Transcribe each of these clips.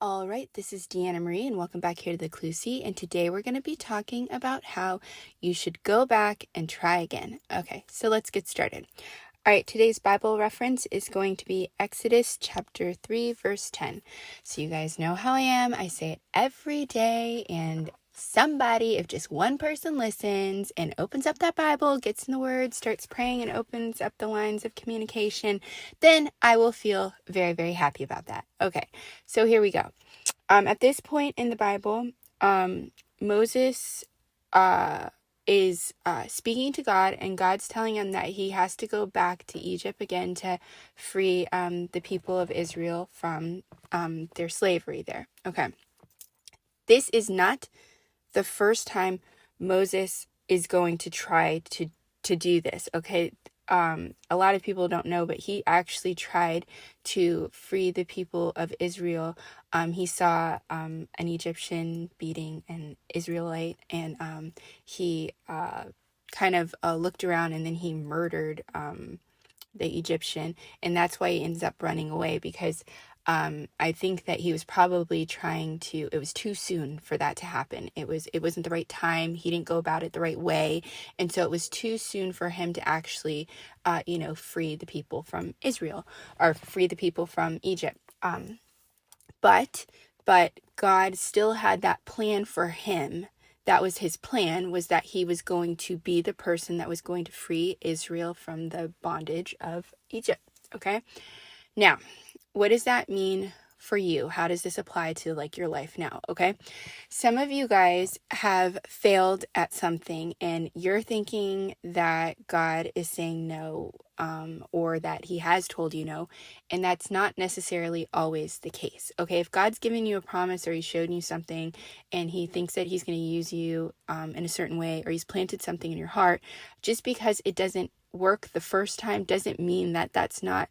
All right, this is Deanna Marie, and welcome back here to the Clusie. And today we're going to be talking about how you should go back and try again. Okay, so let's get started. All right, today's Bible reference is going to be Exodus chapter 3, verse 10. So you guys know how I am. I say it every day, and somebody, if just one person listens and opens up that Bible, gets in the Word, starts praying, and opens up the lines of communication, then I will feel very, very happy about that. Okay, so here we go. At this point in the Bible, Moses is speaking to God, and God's telling him that he has to go back to Egypt again to free the people of Israel from their slavery there. Okay. This is not the first time Moses is going to try to do this. Okay. A lot of people don't know, but he actually tried to free the people of Israel. He saw an Egyptian beating an Israelite, and he kind of looked around, and then he murdered the Egyptian, and that's why he ends up running away, because I think that he was probably it was too soon for that to happen. It wasn't the right time. He didn't go about it the right way. And so it was too soon for him to actually, free the people from Israel, or free the people from Egypt. But God still had that plan for him. That was his plan, was that he was going to be the person that was going to free Israel from the bondage of Egypt. Okay. Now, what does that mean for you? How does this apply to your life now? Okay. Some of you guys have failed at something, and you're thinking that God is saying no, or that he has told you no. And that's not necessarily always the case. Okay. If God's given you a promise, or he's shown you something, and he thinks that he's going to use you in a certain way, or he's planted something in your heart, just because it doesn't work the first time doesn't mean that that's not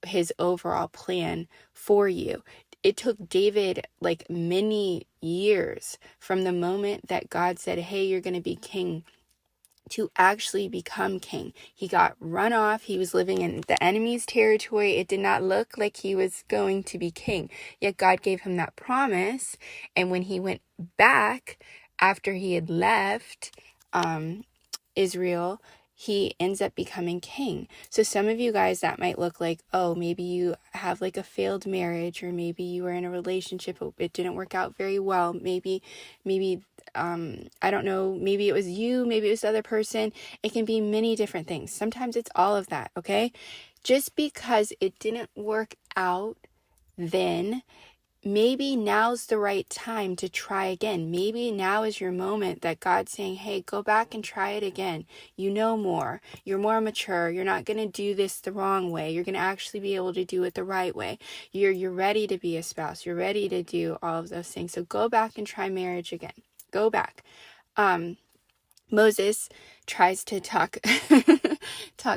his overall plan for you. It took David many years from the moment that God said, hey, you're going to be king, to actually become king. He got run off. He was living in the enemy's territory. It did not look like he was going to be king. Yet God gave him that promise. And when he went back after he had left Israel, he ends up becoming king. So some of you guys, that might look like, oh, maybe you have a failed marriage, or maybe you were in a relationship, it didn't work out very well. Maybe, I don't know, maybe it was you, maybe it was the other person. It can be many different things. Sometimes it's all of that, okay? Just because it didn't work out then, maybe now's the right time to try again. Maybe now is your moment that God's saying, hey, go back and try it again. You know more. You're more mature. You're not going to do this the wrong way. You're going to actually be able to do it the right way. You're ready to be a spouse. You're ready to do all of those things. So go back and try marriage again. Go back. Moses tries to talk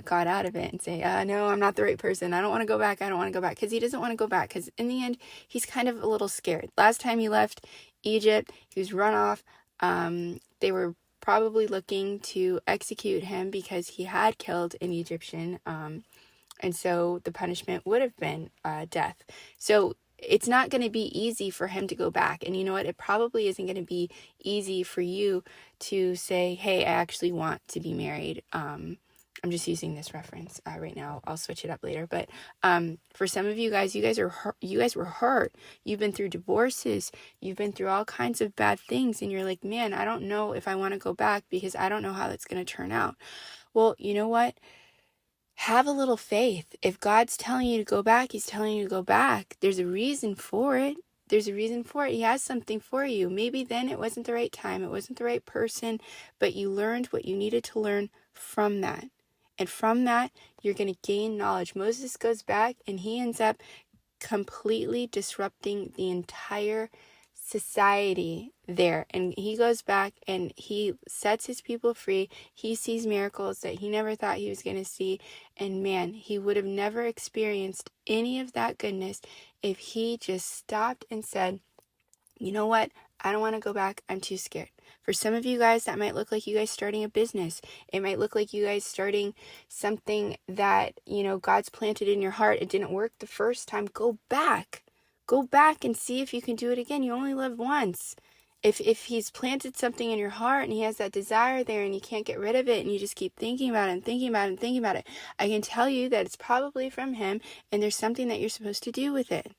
God out of it and say, no, I'm not the right person. I don't want to go back. I don't want to go back. Because he doesn't want to go back. Because in the end, he's kind of a little scared. Last time he left Egypt, he was run off. They were probably looking to execute him because he had killed an Egyptian. And so the punishment would have been death. So it's not going to be easy for him to go back. And you know what? It probably isn't going to be easy for you to say, hey, I actually want to be married. I'm just using this reference right now. I'll switch it up later. But for some of you guys, you guys were hurt. You've been through divorces. You've been through all kinds of bad things. And you're like, man, I don't know if I want to go back because I don't know how that's going to turn out. Well, you know what? Have a little faith. If God's telling you to go back, he's telling you to go back. There's a reason for it. There's a reason for it. He has something for you. Maybe then it wasn't the right time. It wasn't the right person, but you learned what you needed to learn from that. And from that, you're going to gain knowledge. Moses goes back and he ends up completely disrupting the entire society there. And he goes back and he sets his people free. He sees miracles that he never thought he was going to see. And man, he would have never experienced any of that goodness if he just stopped and said, you know what? I don't want to go back. I'm too scared. For some of you guys, that might look like you guys starting a business. It might look like you guys starting something that, God's planted in your heart. It didn't work the first time. Go back. Go back and see if you can do it again. You only live once. If he's planted something in your heart and he has that desire there and you can't get rid of it and you just keep thinking about it and thinking about it and thinking about it, I can tell you that it's probably from him and there's something that you're supposed to do with it.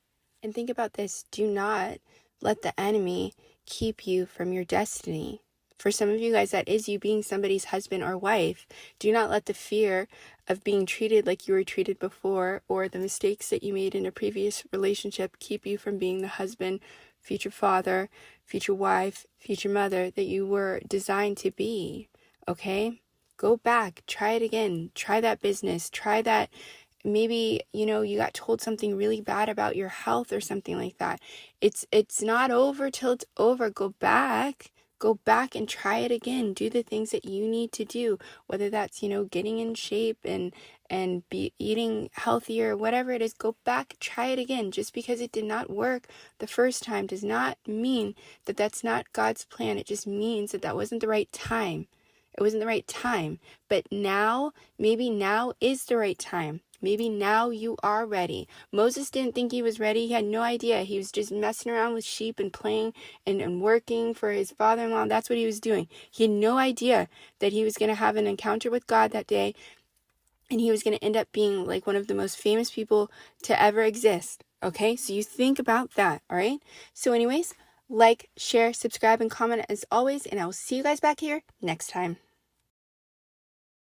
And think about this. Do not let the enemy keep you from your destiny. For some of you guys, that is you being somebody's husband or wife. Do not let the fear of being treated like you were treated before or the mistakes that you made in a previous relationship keep you from being the husband, future father, future wife, future mother that you were designed to be. Okay? Go back. Try it again. Try that business. Try that. Maybe, you got told something really bad about your health or something like that. It's not over till it's over. Go back and try it again. Do the things that you need to do, whether that's, getting in shape and be eating healthier, whatever it is. Go back, try it again. Just because it did not work the first time does not mean that that's not God's plan. It just means that that wasn't the right time. It wasn't the right time. But now, maybe now is the right time. Maybe now you are ready. Moses didn't think he was ready. He had no idea. He was just messing around with sheep and playing and working for his father-in-law. That's what he was doing. He had no idea that he was going to have an encounter with God that day. And he was going to end up being like one of the most famous people to ever exist. Okay, so you think about that. All right. So anyways, like, share, subscribe, and comment as always. And I will see you guys back here next time.